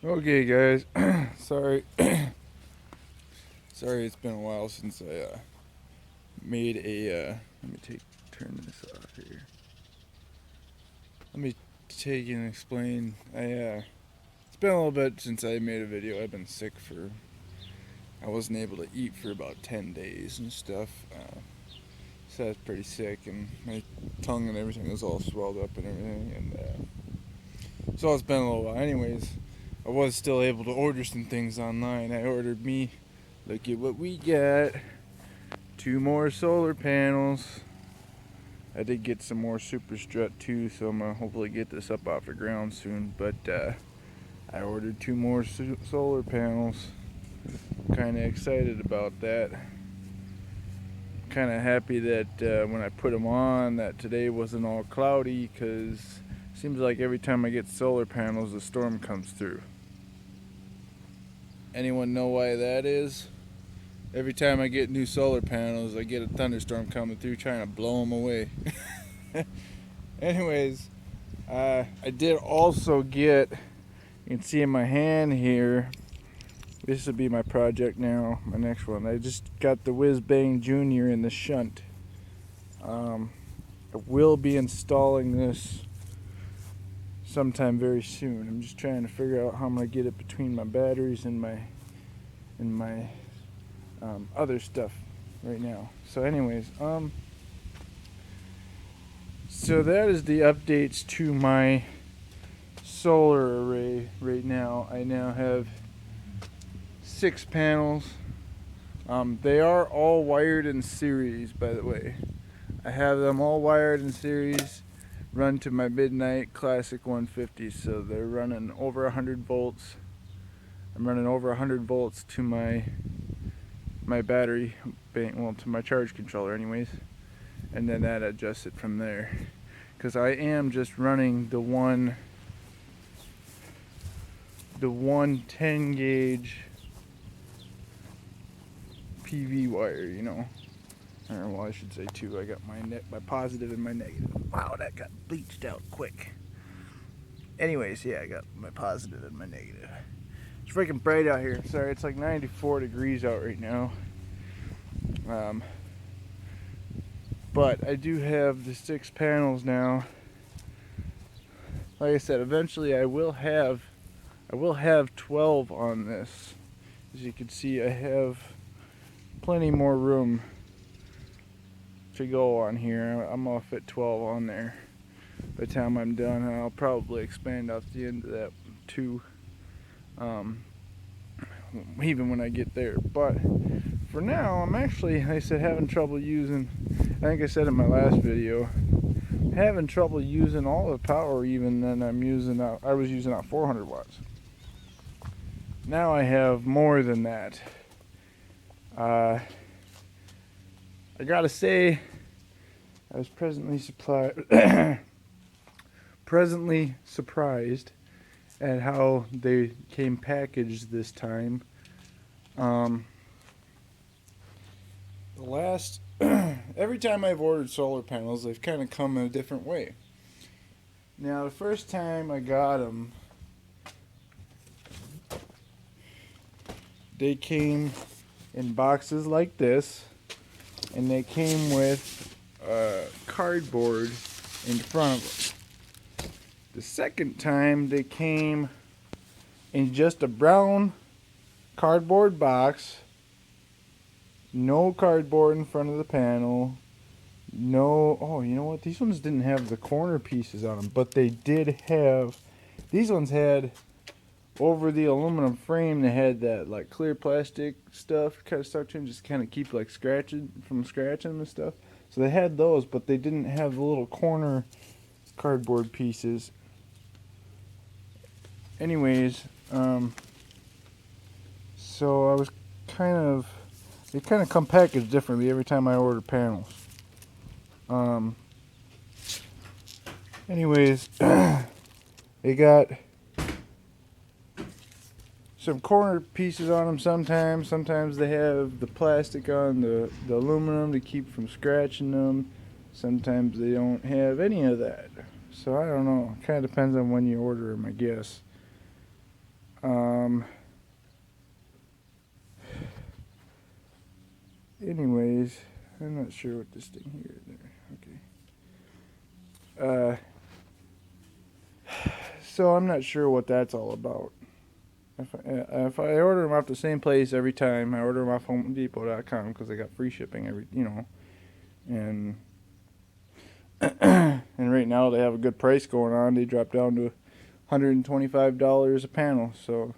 Okay, guys. Sorry. Sorry, it's been a while since I made a. Let me turn this off here. Let me take and explain. It's been a little bit since I made a video. I've been sick for. I wasn't able to eat for about 10 days and stuff. So I was pretty sick, and my tongue and everything was all swelled up and everything. So it's been a little while. Anyways, I was still able to order some things online. I ordered me. Look at what we got. 2 more solar panels. I did get some more super strut too, so I'm gonna hopefully get this up off the ground soon. But I ordered 2 more solar panels. Kind of excited about that. Kind of happy that when I put them on, that today wasn't all cloudy, because it seems like every time I get solar panels, a storm comes through. Anyone know why that is? Every time I get new solar panels, I get a thunderstorm coming through trying to blow them away. Anyways, I did also get, you can see in my hand here, this will be my project now, my next one. I just got the Whiz Bang Junior in the shunt. I will be installing this sometime very soon. I'm just trying to figure out how I'm going to get it between my batteries and my other stuff right now. So anyways, so that is the updates to my solar array right now. I now have 6 panels. They are all wired in series, by the way. I have them all wired in series, run to my Midnight Classic 150, so they're running over 100 volts. I'm running over 100 volts to my battery, well, to my charge controller anyways, and then that adjusts it from there, because I am just running the one 10 gauge PV wire, you know. Or, well, I should say 2. I got my positive and my negative. Wow, that got bleached out quick. Anyways, yeah, I got my positive and my negative. It's freaking bright out here. Sorry, it's like 94 degrees out right now. But I do have the 6 panels now. Like I said, eventually I will have 12 on this. As you can see, I have plenty more room to go on here. I'm gonna fit 12 on there by the time I'm done, and I'll probably expand out the end of that too, even when I get there. But for now, I'm actually, like I said, having trouble using, I think I said in my last video, having trouble using all the power even than I was using out 400 watts. Now I have more than that. I gotta say, I was presently surprised at how they came packaged this time. Every time I've ordered solar panels, they've kind of come in a different way. Now, the first time I got them, they came in boxes like this, and they came with cardboard in front of them. The second time, they came in just a brown cardboard box, no cardboard in front of the panel, oh, you know what, these ones didn't have the corner pieces on them, but they did have, these ones had, over the aluminum frame, they had that like clear plastic stuff kind of stuck to them, just kind of keep like scratching them and stuff. So they had those, but they didn't have the little corner cardboard pieces. Anyways, so I was they kind of come packaged differently every time I order panels. Anyways, they got some corner pieces on them sometimes. Sometimes they have the plastic on the aluminum to keep from scratching them. Sometimes they don't have any of that. So I don't know. It kind of depends on when you order them, I guess. Um, anyways, I'm not sure what this thing here is there. Okay. So I'm not sure what that's all about. If I order them off the same place every time, I order them off HomeDepot.com because they got free shipping and and right now they have a good price going on. They dropped down to $125 a panel. So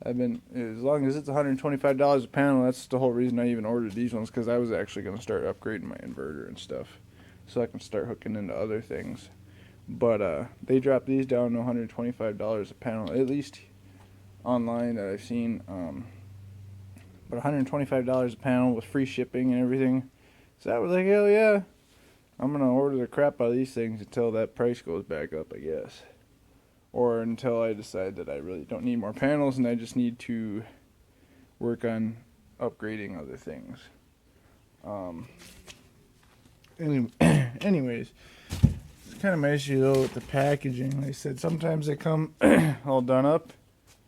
I've been, as long as it's $125 a panel, that's the whole reason I even ordered these ones, because I was actually going to start upgrading my inverter and stuff so I can start hooking into other things. But they dropped these down to $125 a panel, at least online that I've seen. But $125 a panel with free shipping and everything. So I was like, hell yeah. I'm going to order the crap out of these things until that price goes back up, I guess. Or until I decide that I really don't need more panels and I just need to work on upgrading other things. Anyways, it's kind of my issue though with the packaging. Like I said, sometimes they come all done up,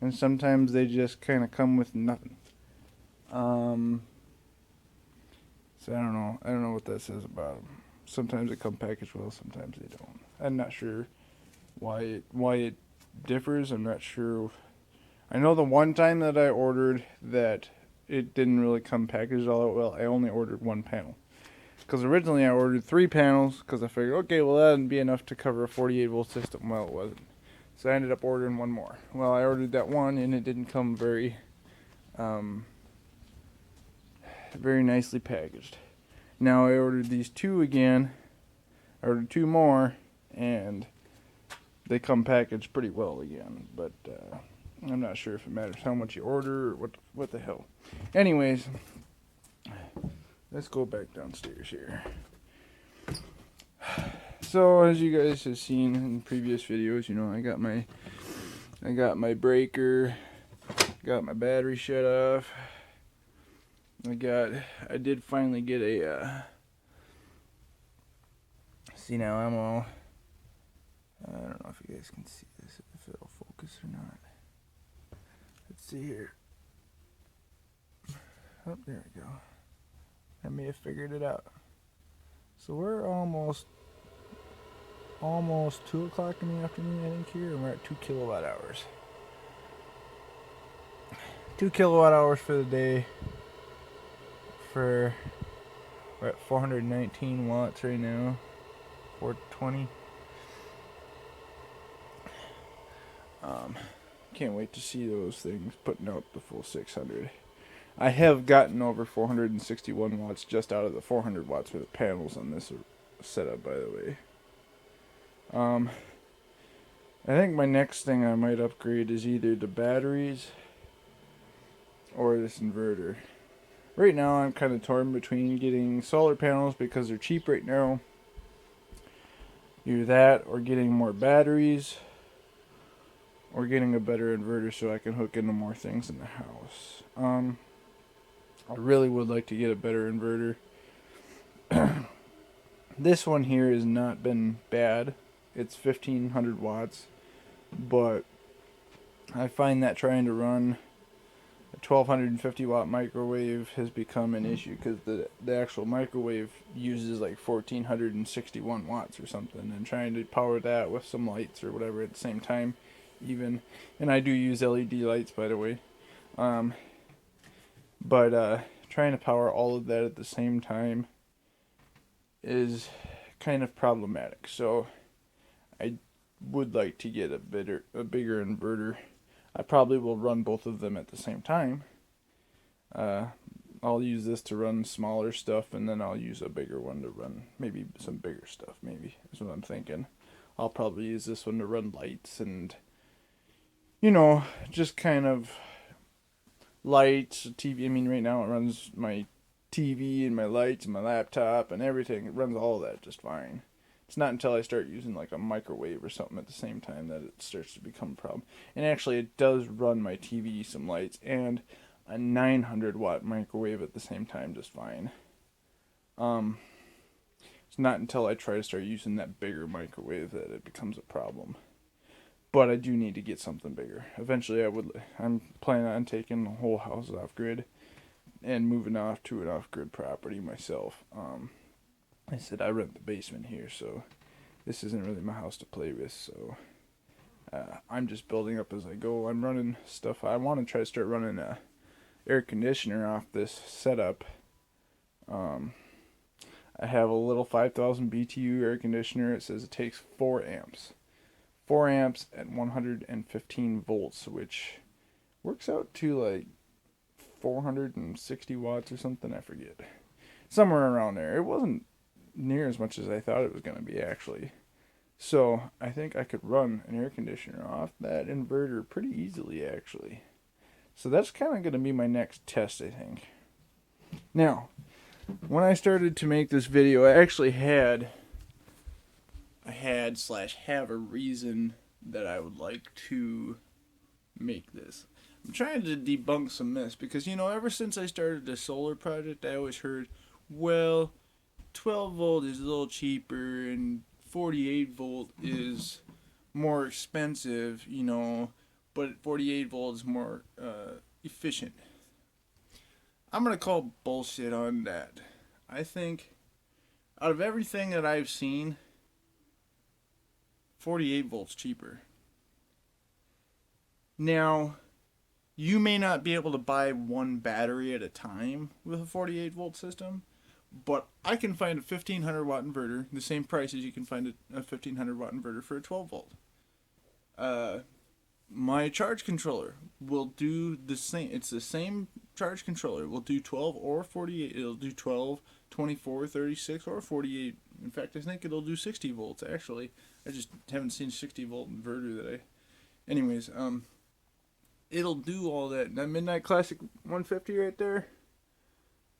and sometimes they just kind of come with nothing. So I don't know. I don't know what that says about them. Sometimes they come packaged well, sometimes they don't. I'm not sure why it differs. I'm not sure. I know the one time that I ordered that it didn't really come packaged all that well. I only ordered one panel. Because originally I ordered 3 panels because I figured, okay, well that'd be enough to cover a 48 volt system. Well, it wasn't. So I ended up ordering one more. Well, I ordered that one and it didn't come very nicely packaged. Now I ordered these 2 again. I ordered 2 more and they come packaged pretty well again. But I'm not sure if it matters how much you order or what the hell. Anyways, let's go back downstairs here. So as you guys have seen in previous videos, I got my breaker, got my battery shut off. I did finally get a see now ammo. I don't know if you guys can see this, if it'll focus or not. Let's see here. Oh, there we go. I may have figured it out. So we're almost 2 o'clock in the afternoon, I think, here, and we're at 2 kilowatt hours. 2 kilowatt hours for the day. We're at 419 watts right now. 420. Can't wait to see those things putting out the full 600. I have gotten over 461 watts just out of the 400 watts with the panels on this setup, by the way. I think my next thing I might upgrade is either the batteries or this inverter. Right now I'm kind of torn between getting solar panels because they're cheap right now. Either that or getting more batteries or getting a better inverter so I can hook into more things in the house. I really would like to get a better inverter. This one here has not been bad. It's 1500 watts, but I find that trying to run a 1250 watt microwave has become an issue because the actual microwave uses like 1461 watts or something, and trying to power that with some lights or whatever at the same time, even, and I do use LED lights, by the way, but trying to power all of that at the same time is kind of problematic. So I would like to get a bigger inverter. I probably will run both of them at the same time. I'll use this to run smaller stuff, and then I'll use a bigger one to run maybe some bigger stuff, maybe, is what I'm thinking. I'll probably use this one to run lights and, just kind of lights, TV. I mean, right now it runs my TV and my lights and my laptop and everything. It runs all of that just fine. It's not until I start using like a microwave or something at the same time that it starts to become a problem. And actually it does run my TV, some lights, and a 900 watt microwave at the same time just fine. It's not until I try to start using that bigger microwave that it becomes a problem. but I do need to get something bigger. Eventually, I'm planning on taking the whole house off grid and moving off to an off grid property myself. I said I rent the basement here, so this isn't really my house to play with. So I'm just building up as I go. I'm running stuff. I want to try to start running a air conditioner off this setup. I have a little 5,000 BTU air conditioner. It says it takes 4 amps. 4 amps at 115 volts, which works out to like 460 watts or something. I forget. Somewhere around there. It wasn't near as much as I thought it was going to be, actually. So I think I could run an air conditioner off that inverter pretty easily, actually. So that's kind of going to be my next test, I think. Now, when I started to make this video, I actually have a reason that I would like to make this. I'm trying to debunk some myths because, ever since I started the solar project, I always heard, well, 12 volt is a little cheaper and 48 volt is more expensive, but 48 volt is more efficient. I'm going to call bullshit on that. I think out of everything that I've seen, 48 volts cheaper. Now, you may not be able to buy one battery at a time with a 48 volt system, but I can find a 1500 watt inverter the same price as you can find a 1500 watt inverter for a 12 volt. My charge controller will do the same. It's the same charge controller. It will do 12 or 48. It'll do 12, 24, 36, or 48. In fact, I think it'll do 60 volts, actually. I just haven't seen a 60 volt inverter that Anyways, it'll do all that. That Midnight Classic 150 right there,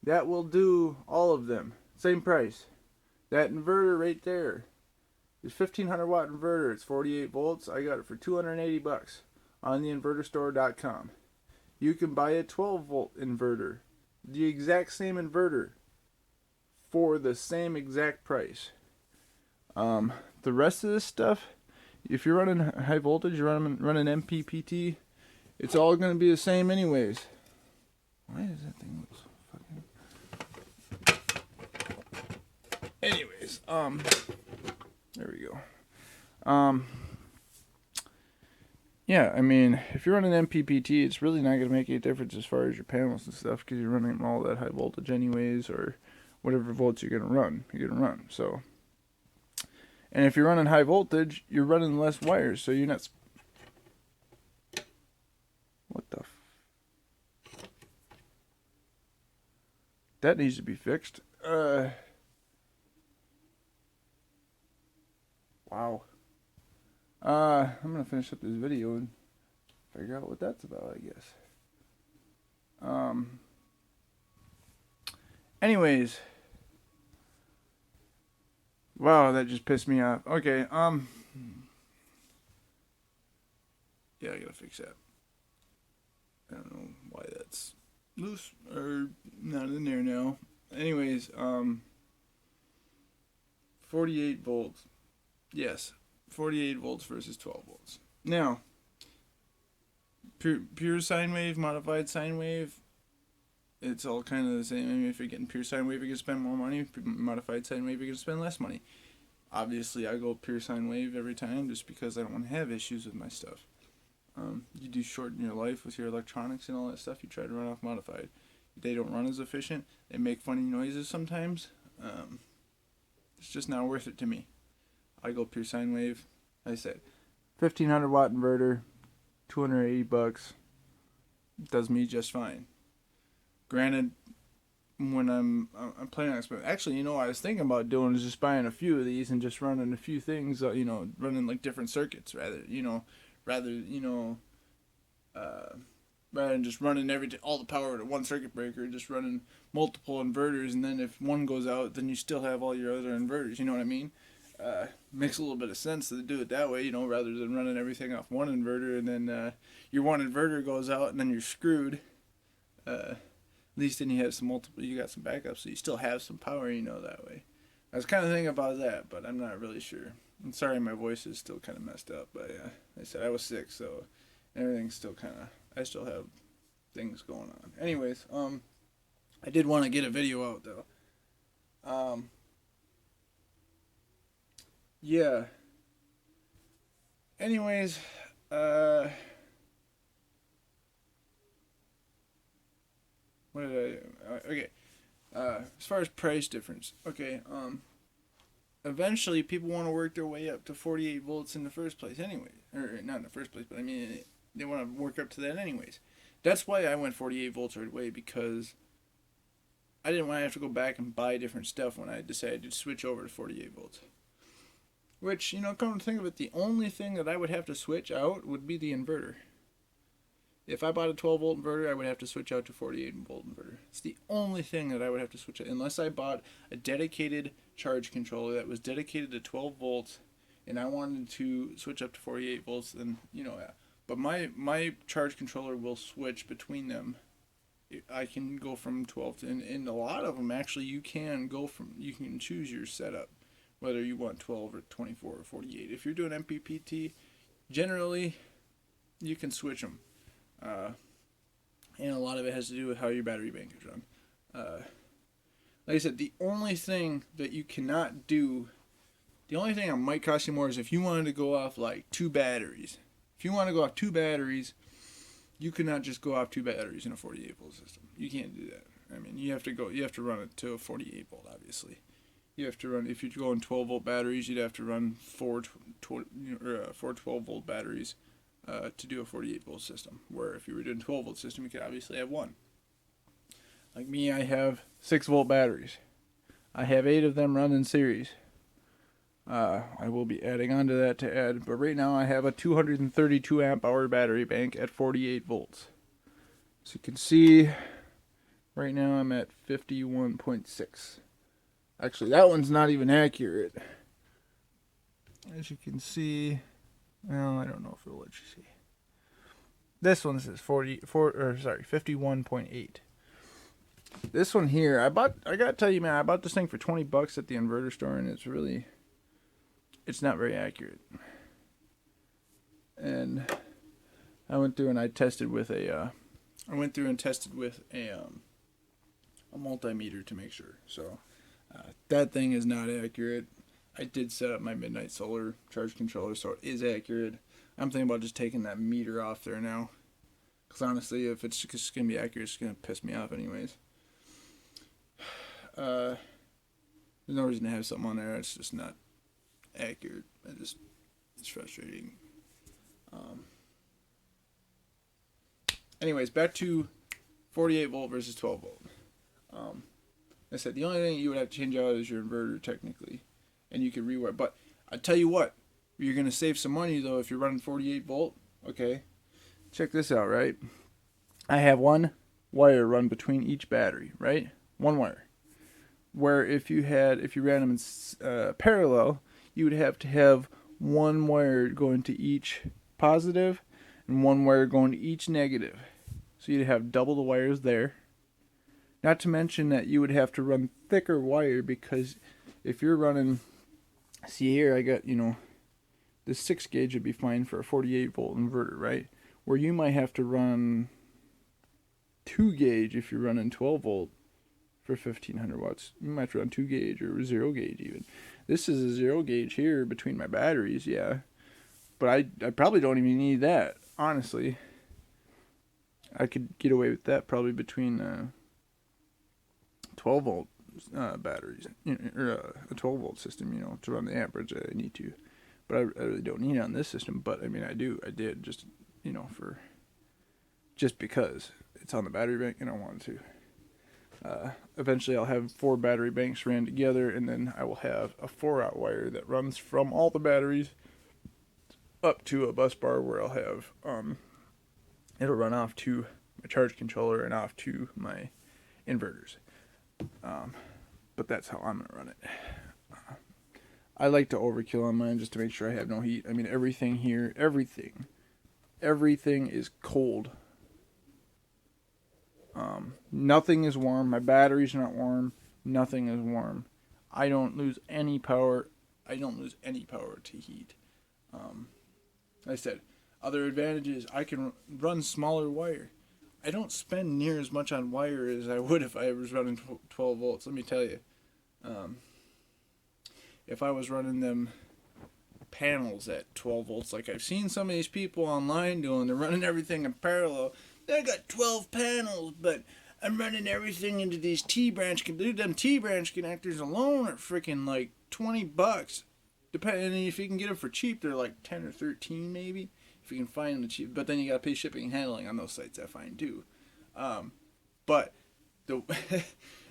that will do all of them. Same price. That inverter right there is 1500 watt inverter. It's 48 volts. I got it for $280 on theinverterstore.com. You can buy a 12 volt inverter, the exact same inverter, for the same exact price. The rest of this stuff, if you're running high voltage, you're running MPPT, it's all going to be the same anyways. Why does that thing look so fucking... Anyways, there we go. Yeah, I mean, if you're running MPPT, it's really not going to make any difference as far as your panels and stuff, because you're running all that high voltage anyways, or whatever volts you're going to run, so. And if you're running high voltage, you're running less wires, so you're not... What the... That needs to be fixed. Wow. I'm going to finish up this video and figure out what that's about, I guess. Anyways. Wow, that just pissed me off. Okay, yeah, I gotta fix that. I don't know why that's loose or not in there now. Anyways, 48 volts. Yes, 48 volts versus 12 volts. Now, pure sine wave, modified sine wave, it's all kind of the same. I mean, if you're getting pure sine wave, you're going to spend more money. Modified sine wave, you're going to spend less money. Obviously, I go pure sine wave every time just because I don't want to have issues with my stuff. You do shorten your life with your electronics and all that stuff. You try to run off modified. They don't run as efficient. They make funny noises sometimes. It's just not worth it to me. I go pure sine wave. Like I said, 1500 watt inverter, $280. Does me just fine. Granted, when I'm planning on spending, actually, what I was thinking about doing is just buying a few of these and just running a few things, running like different circuits rather than just running all the power to one circuit breaker, just running multiple inverters, and then if one goes out, then you still have all your other inverters, you know what I mean? Makes a little bit of sense to do it that way, rather than running everything off one inverter, and then your one inverter goes out, and then you're screwed. At least then you have you got some backup, so you still have some power, that way. I was kind of thinking about that, but I'm not really sure. I'm sorry, my voice is still kind of messed up, but yeah, I said I was sick, so everything's still kind of. I still have things going on. Anyways, I did want to get a video out though. Um, yeah. Anyways, uh, what did okay. As far as price difference, okay. Eventually people want to work their way up to 48 volts in the first place, anyway. Or not in the first place, but I mean they want to work up to that anyways. That's why I went 48 volts right away, because I didn't want to have to go back and buy different stuff when I decided to switch over to 48 volts. Which, come to think of it, the only thing that I would have to switch out would be the inverter. If I bought a 12 volt inverter, I would have to switch out to 48 volt inverter. It's the only thing that I would have to switch out, unless I bought a dedicated charge controller that was dedicated to 12 volts, and I wanted to switch up to 48 volts. Then but my charge controller will switch between them. I can go from 12 to, and a lot of them actually you can choose your setup, whether you want 12 or 24 or 48. If you're doing MPPT, generally you can switch them. And a lot of it has to do with how your battery bank is run. Like I said, the only thing that you cannot do, the only thing that might cost you more is if you wanted to go off like 2 batteries. If you want to go off 2 batteries, you cannot just go off 2 batteries in a 48 volt system. You can't do that. I mean, you have to run it to a 48 volt, obviously. You have to run, if you're going 12 volt batteries, you'd have to run 4 12 volt batteries to do a 48 volt system. Where if you were doing 12 volt system, you could obviously have 1. Like me, I have 6 volt batteries. I have 8 of them run in series. I will be adding on to that to add, but right now I have a 232 amp hour battery bank at 48 volts. So you can see, right now I'm at 51.6. Actually, that one's not even accurate. As you can see, well, I don't know if it'll let you see. This one says 51.8. This one here, I gotta tell you, man, I bought this thing for $20 at the inverter store, and it's not very accurate. And I went through and tested with a multimeter to make sure. So that thing is not accurate. I did set up my midnight solar charge controller, so it is accurate. I'm thinking about just taking that meter off there now, because honestly, if it's just gonna be accurate, it's gonna piss me off anyways. There's no reason to have something on there. It's just not accurate. It's frustrating. Anyways, back to 48 volt versus 12 volt. I said the only thing you would have to change out is your inverter technically, and you could rewire. But I tell you what, you're gonna save some money though if you're running 48 volt. Okay, check this out. Right, I have one wire run between each battery. Right, one wire. Where if you ran them in parallel, you would have to have one wire going to each positive and one wire going to each negative. So you'd have double the wires there. Not to mention that you would have to run thicker wire, because if you're running, see here I got, the 6 gauge would be fine for a 48 volt inverter, right? Where you might have to run 2 gauge if you're running 12 volt for 1500 watts. You might run 2 gauge or 0 gauge even. This is a 0 gauge here between my batteries, yeah. But I probably don't even need that, honestly. I could get away with that probably between 12 volt batteries, or a 12 volt system, to run the amperage that I need to. But I really don't need it on this system. But I mean, I did just, just because it's on the battery bank and I wanted to. Eventually I'll have 4 battery banks ran together, and then I will have a 4-out wire that runs from all the batteries up to a bus bar where I'll have, it'll run off to my charge controller and off to my inverters. But that's how I'm going to run it. I like to overkill on mine just to make sure I have no heat. I mean, everything here, everything is cold. Nothing is warm. My battery's not warm. Nothing is warm. I don't lose any power I don't lose any power to heat. Like I said, other advantages, I can run smaller wire. I don't spend near as much on wire as I would if I was running 12 volts. Let me tell you, if I was running them panels at 12 volts, like I've seen some of these people online doing, they're running everything in parallel. They got 12 panels, but I'm running everything into these T-branch. Dude, them T-branch connectors alone are freaking like $20. Depending if you can get them for cheap, they're like 10 or 13 maybe. If you can find them cheap, but then you gotta pay shipping and handling on those sites. I find too. But the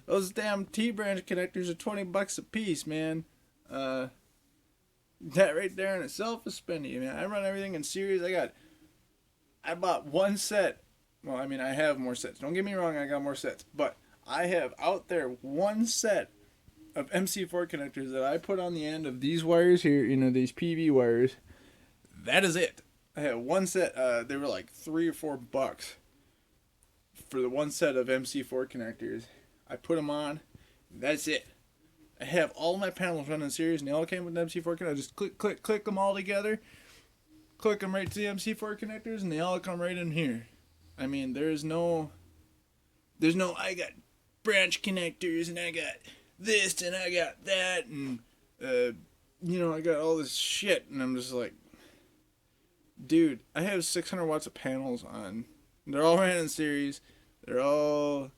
those damn T-branch connectors are $20 a piece, man. That right there in itself is spendy, man. I run everything in series. I bought one set. Well, I mean, I have more sets. Don't get me wrong, I got more sets. But I have out there one set of MC4 connectors that I put on the end of these wires here, these PV wires. That is it. I have one set. They were like $3 or $4 for the one set of MC4 connectors. I put them on. That's it. I have all my panels running in series, and they all came with an MC4 connector. I just click them all together, click them right to the MC4 connectors, and they all come right in here. I mean, there's no, I got branch connectors, and I got this, and I got that, and, I got all this shit, and I'm just like, dude, I have 600 watts of panels on. They're all ran in series. They're all,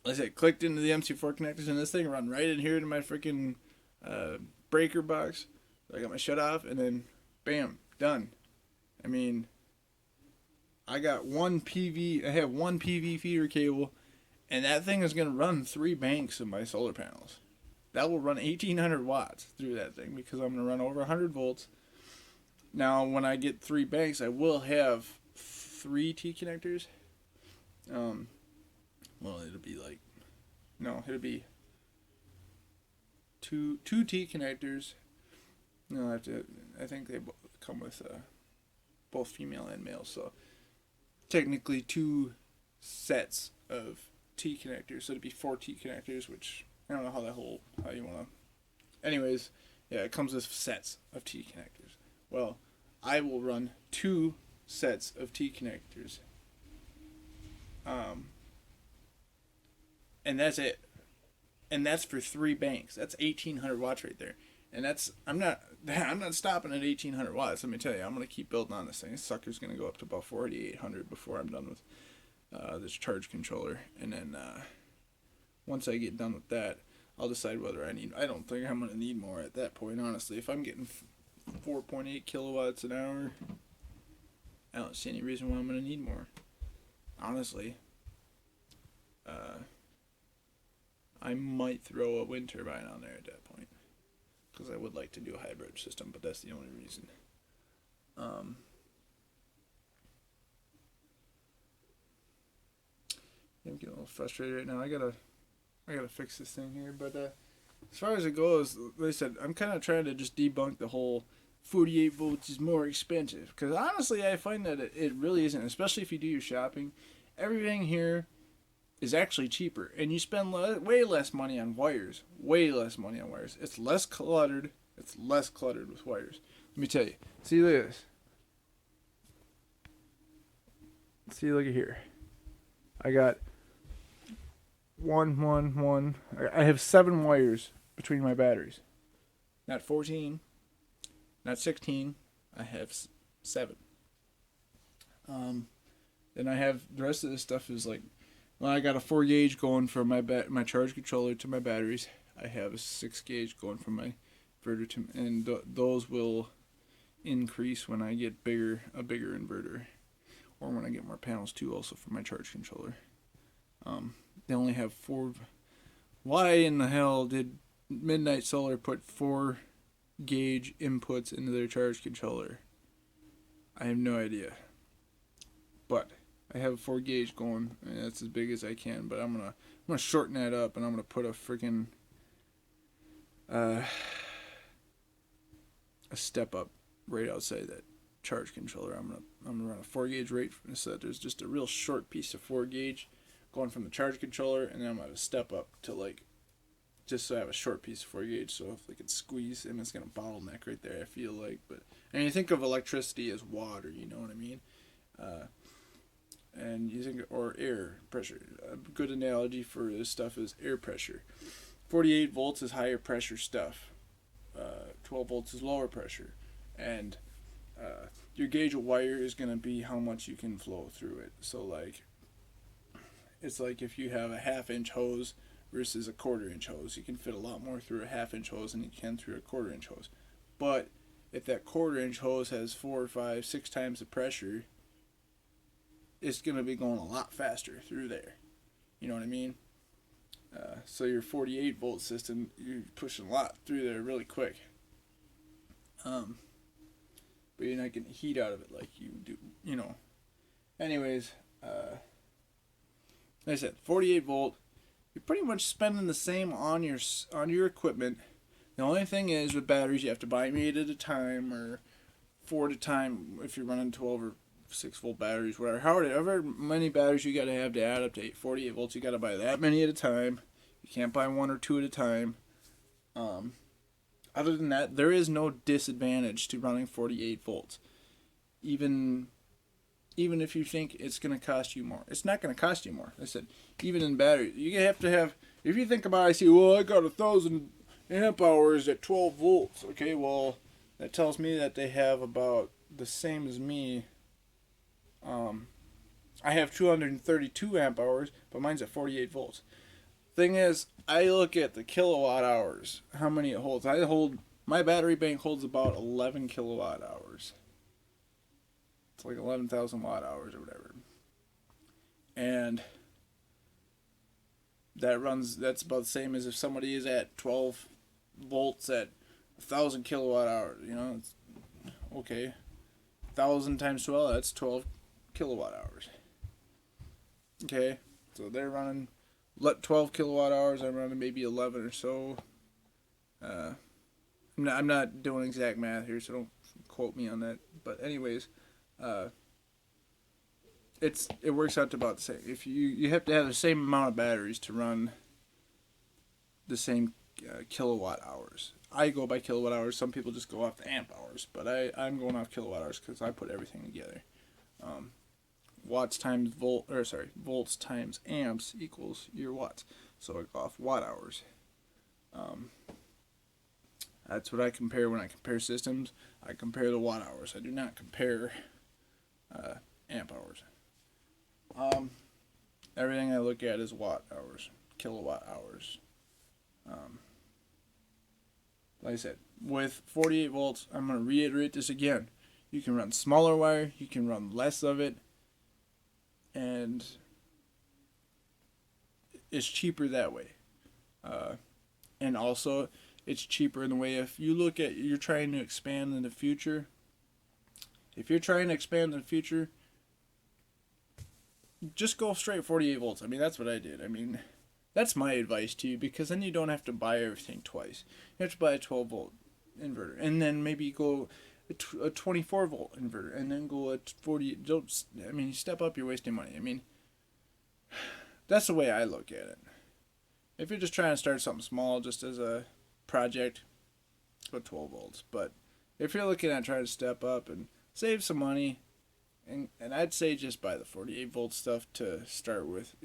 like I said, clicked into the MC4 connectors, and this thing run right in here to my freaking breaker box. I got my shut off, and then bam, done. I mean, I have one PV feeder cable, and that thing is going to run 3 banks of my solar panels. That will run 1,800 watts through that thing because I'm going to run over 100 volts. Now, when I get 3 banks, I will have 3 T connectors. It'll be two T connectors. No, I think they come with both female and male, so technically 2 sets of T connectors. So it'd be 4 T connectors, which I don't know how you want to. Anyways, yeah, it comes with sets of T connectors. Well, I will run 2 sets of T connectors. And that's it. And that's for 3 banks. That's 1,800 watts right there. And I'm not stopping at 1,800 watts. Let me tell you, I'm gonna keep building on this thing. This sucker's gonna go up to about 4,800 before I'm done with this charge controller. And then once I get done with that, I'll decide whether I don't think I'm gonna need more at that point. Honestly, if I'm getting 4.8 kilowatts an hour, I don't see any reason why I'm gonna need more. Honestly, I might throw a wind turbine on there at that point, because I would like to do a hybrid system, but that's the only reason. I'm getting a little frustrated right now. I gotta fix this thing here, but as far as it goes, like I said, I'm kind of trying to just debunk the whole 48 volts is more expensive, because honestly, I find that it really isn't, especially if you do your shopping. Everything here is actually cheaper, and you spend way less money on wires. It's less cluttered. It's less cluttered with wires. Let me tell you. See, look at this. See, look at here. I got one. I have 7 wires between my batteries. Not 14. Not 16. I have 7. Then I have the rest of this stuff is like, well, I got a 4 gauge going from my charge controller to my batteries. I have a 6 gauge going from my inverter to, and those will increase when I get a bigger inverter, or when I get more panels too. Also for my charge controller. They only have 4. Why in the hell did Midnight Solar put 4 gauge inputs into their charge controller? I have no idea. But I have a 4 gauge going, and that's as big as I can. But I'm gonna shorten that up, and I'm gonna put a freaking a step up right outside that charge controller. I'm gonna run a 4 gauge right so that there's just a real short piece of 4 gauge going from the charge controller, and then I'm gonna step up to like just so I have a short piece of 40 gauge. So if they could squeeze, and it's gonna bottleneck right there. I feel like, but and you think of electricity as water, you know what I mean? Uh, and you think or air pressure. A good analogy for this stuff is air pressure. 48 volts is higher pressure stuff. 12 volts is lower pressure, and your gauge of wire is going to be how much you can flow through it. So like, it's like if you have a half-inch hose versus a quarter-inch hose, you can fit a lot more through a half-inch hose than you can through a quarter-inch hose. But if that quarter-inch hose has 4 or 5, 6 times the pressure, it's going to be going a lot faster through there. You know what I mean? So your 48 volt system, you're pushing a lot through there really quick. But you're not getting heat out of it like you do, you know. Anyways, like I said, 48 volt, you're pretty much spending the same on your equipment. The only thing is with batteries, you have to buy them 8 at a time or 4 at a time if you're running 12 or 6-volt batteries, whatever. However many batteries you got to have to add up to 48 volts, you got to buy that many at a time. You can't buy 1 or 2 at a time. Other than that, there is no disadvantage to running 48 volts. Even if you think it's going to cost you more, it's not going to cost you more. I said, even in batteries, you have to have. If you think about it, I say, well, I got 1,000 amp hours at 12 volts. Okay, well, that tells me that they have about the same as me. I have 232 amp hours, but mine's at 48 volts. Thing is, I look at the kilowatt hours, how many it holds. My battery bank holds about 11 kilowatt hours. It's like 11,000 watt hours or whatever. And that's about the same as if somebody is at 12 volts at 1,000 kilowatt hours. You know, it's okay. 1,000 times 12, that's 12 kilowatt hours. Okay, so they're running 12 kilowatt hours. I'm running maybe 11 or so. I'm not doing exact math here, so don't quote me on that. But anyways, it works out to about the same. If you have to have the same amount of batteries to run the same kilowatt hours. I go by kilowatt hours. Some people just go off the amp hours, but I'm going off kilowatt hours because I put everything together. Watts times volts times amps equals your watts. So I go off watt hours. That's what I compare when I compare systems. I compare the watt hours. I do not compare amp hours. Everything I look at is watt hours, kilowatt hours. Like I said, with 48 volts, I'm going to reiterate this again. You can run smaller wire, you can run less of it, and it's cheaper that way. And also, it's cheaper in the way if you look at, you're trying to expand in the future. If you're trying to expand in the future, just go straight 48 volts. I mean, that's what I did. I mean, that's my advice to you, because then you don't have to buy everything twice. You have to buy a 12 volt inverter, and then maybe go a 24 volt inverter, and then go at 40. You step up, you're wasting money. I mean, that's the way I look at it. If you're just trying to start something small, just as a project, go 12 volts. But if you're looking at trying to step up and save some money, and I'd say just buy the 48 volt stuff to start with.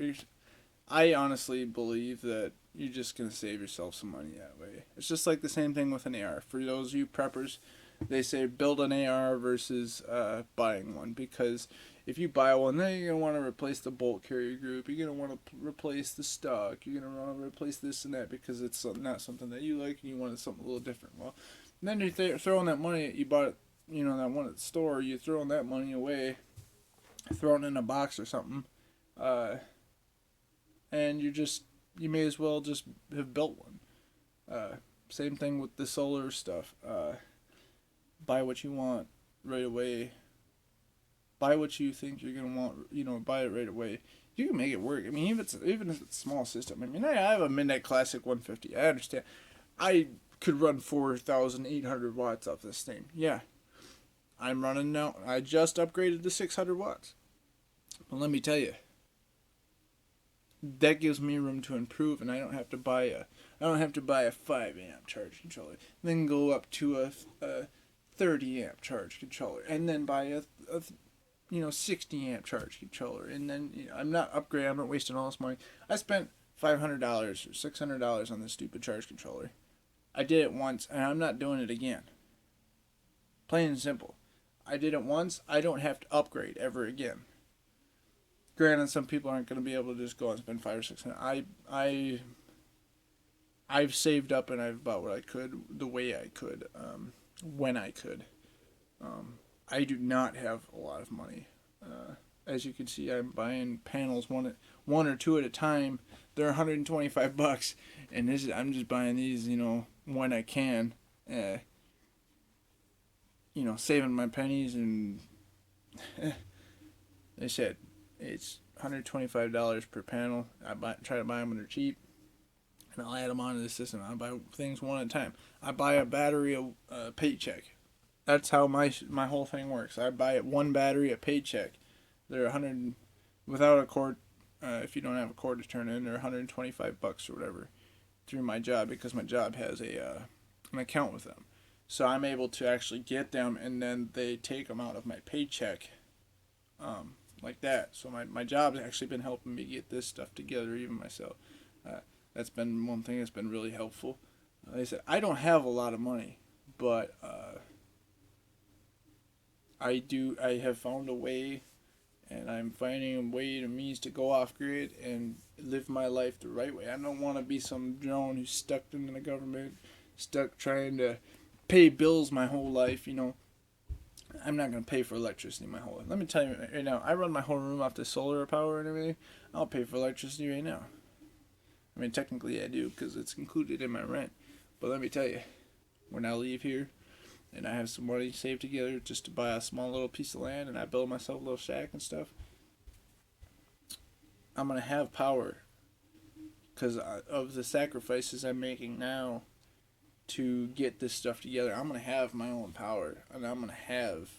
I honestly believe that you're just going to save yourself some money that way. It's just like the same thing with an AR. For those of you preppers, they say build an AR versus buying one, because if you buy one, then you're going to want to replace the bolt carrier group, you're going to want to replace the stock, you're going to want to replace this and that because it's not something that you like and you wanted something a little different. Well, then you're throwing that money, you bought it, that one at the store, you're throwing that money away, throwing it in a box or something, and you may as well just have built one. Same thing with the solar stuff. Buy what you want right away. Buy what you think you're gonna want. Buy it right away. You can make it work. I mean, even if it's a small system. I mean, I have a Midnight Classic 150. I understand. I could run 4,800 watts off this thing. Yeah, I'm running now. I just upgraded to 600 watts. But let me tell you, that gives me room to improve, and I don't have to buy I don't have to buy a 5 amp charge controller. Then go up to a 30 amp charge controller, and then buy a 60 amp charge controller, and then I'm not upgrading. I'm not wasting all this money. I spent $500 or $600 on this stupid charge controller. I did it once, and I'm not doing it again. Plain and simple. I did it once. I don't have to upgrade ever again. Granted, some people aren't going to be able to just go and spend 5 or 600. I've saved up and I've bought what I could, the way I could, when I could. I do not have a lot of money. As you can see, I'm buying panels one or two at a time. They're $125, and I'm just buying these, when I can. Saving my pennies, and they said it's $125 per panel. Try to buy them when they're cheap, and I'll add them onto the system. I buy things one at a time. I buy a battery a paycheck. That's how my whole thing works. I buy one battery a paycheck. They're 100 without a cord. If you don't have a cord to turn in, they're $125 or whatever through my job, because my job has an account with them. So I'm able to actually get them, and then they take them out of my paycheck, like that. So my job has actually been helping me get this stuff together, even myself. That's been one thing that's been really helpful. Like I said, I don't have a lot of money, but I have found a way, and I'm finding a way to means to go off grid and live my life the right way. I don't want to be some drone who's stuck in the government, stuck trying to pay bills my whole life. I'm not going to pay for electricity my whole life. Let me tell you right now, I run my whole room off the solar power and everything. I'll pay for electricity right now. I mean, technically I do, because it's included in my rent. But let me tell you, when I leave here and I have some money saved together just to buy a small little piece of land, and I build myself a little shack and stuff, I'm going to have power because of the sacrifices I'm making now to get this stuff together. I'm going to have my own power, and I'm going to have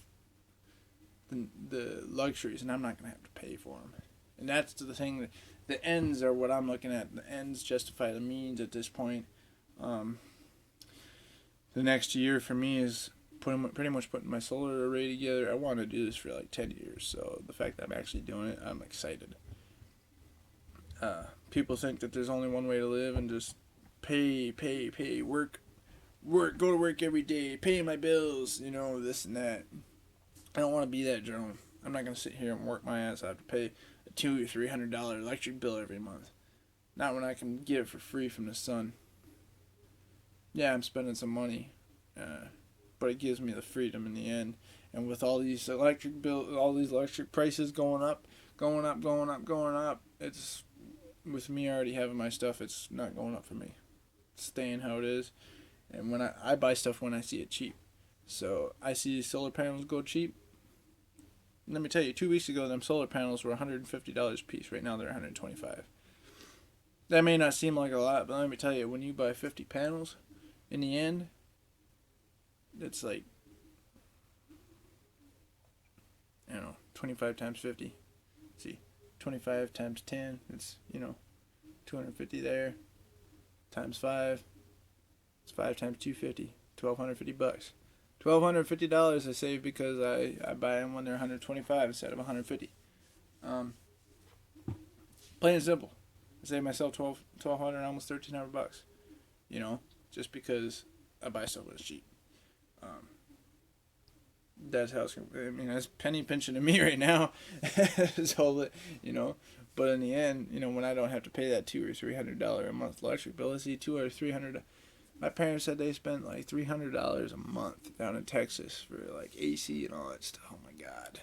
the luxuries, and I'm not going to have to pay for them. And that's the thing. That the ends are what I'm looking at. The ends justify the means at this point. The next year for me is pretty much putting my solar array together. I want to do this for like 10 years, so the fact that I'm actually doing it, I'm excited. People think that there's only one way to live, and just pay, work, go to work every day, pay my bills, this and that. I don't want to be that drone. I'm not going to sit here and work my ass out to pay a $200 or $300 electric bill every month. Not when I can get it for free from the sun. Yeah, I'm spending some money, but it gives me the freedom in the end. And with all these electric prices going up, it's, with me already having my stuff, it's not going up for me. It's staying how it is. And when I buy stuff when I see it cheap. So I see solar panels go cheap. Let me tell you, 2 weeks ago, them solar panels were $150 a piece. Right now, they're $125. That may not seem like a lot, but let me tell you, when you buy 50 panels, in the end, it's like, 25 times 50. Let's see, 25 times 10, it's, 250 there, times 5, it's 5 times 250, $1,250. $1,250 I save because I buy them when they're 125 instead of 150. Plain and simple. I save myself $1,200, almost $1,300. Just because I buy stuff when it's cheap. That's how it's. That's penny pinching to me right now. So, but in the end, when I don't have to pay that $200 or $300 a month electric bill, let's see, $200 or $300. My parents said they spent like $300 a month down in Texas for like AC and all that stuff. Oh my God.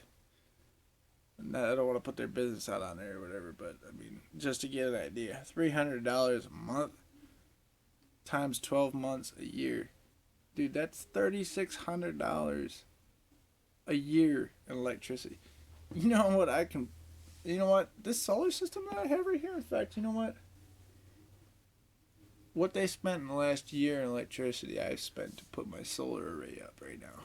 And I don't want to put their business out on there or whatever, but just to get an idea, $300 a month times 12 months a year. Dude, that's $3,600 a year in electricity. You know what? This solar system that I have right here, in fact, you know what? What they spent in the last year in electricity, I've spent to put my solar array up right now.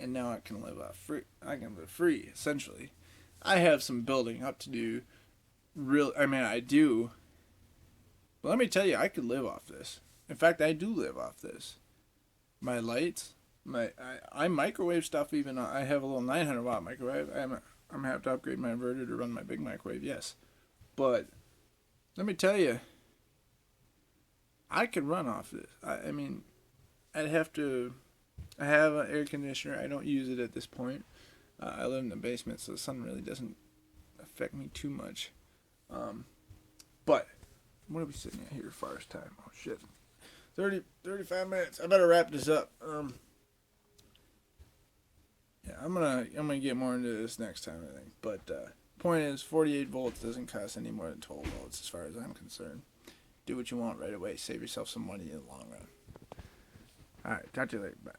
And now I can live free. I can live free, essentially. I have some building up to do. I do. But let me tell you, I could live off this. In fact, I do live off this. My lights, I microwave stuff. Even I have a little 900-watt microwave. I'm gonna have to upgrade my inverter to run my big microwave. Yes, but let me tell you, I could run off this. I mean, I'd have to. I have an air conditioner. I don't use it at this point. I live in the basement, so the sun really doesn't affect me too much. But what are we sitting at here as far as time? Oh shit. 35 minutes. I better wrap this up. Yeah, I'm gonna get more into this next time, I think. But point is, 48 volts doesn't cost any more than 12 volts, as far as I'm concerned. Do what you want right away. Save yourself some money in the long run. All right, talk to you later. Bye.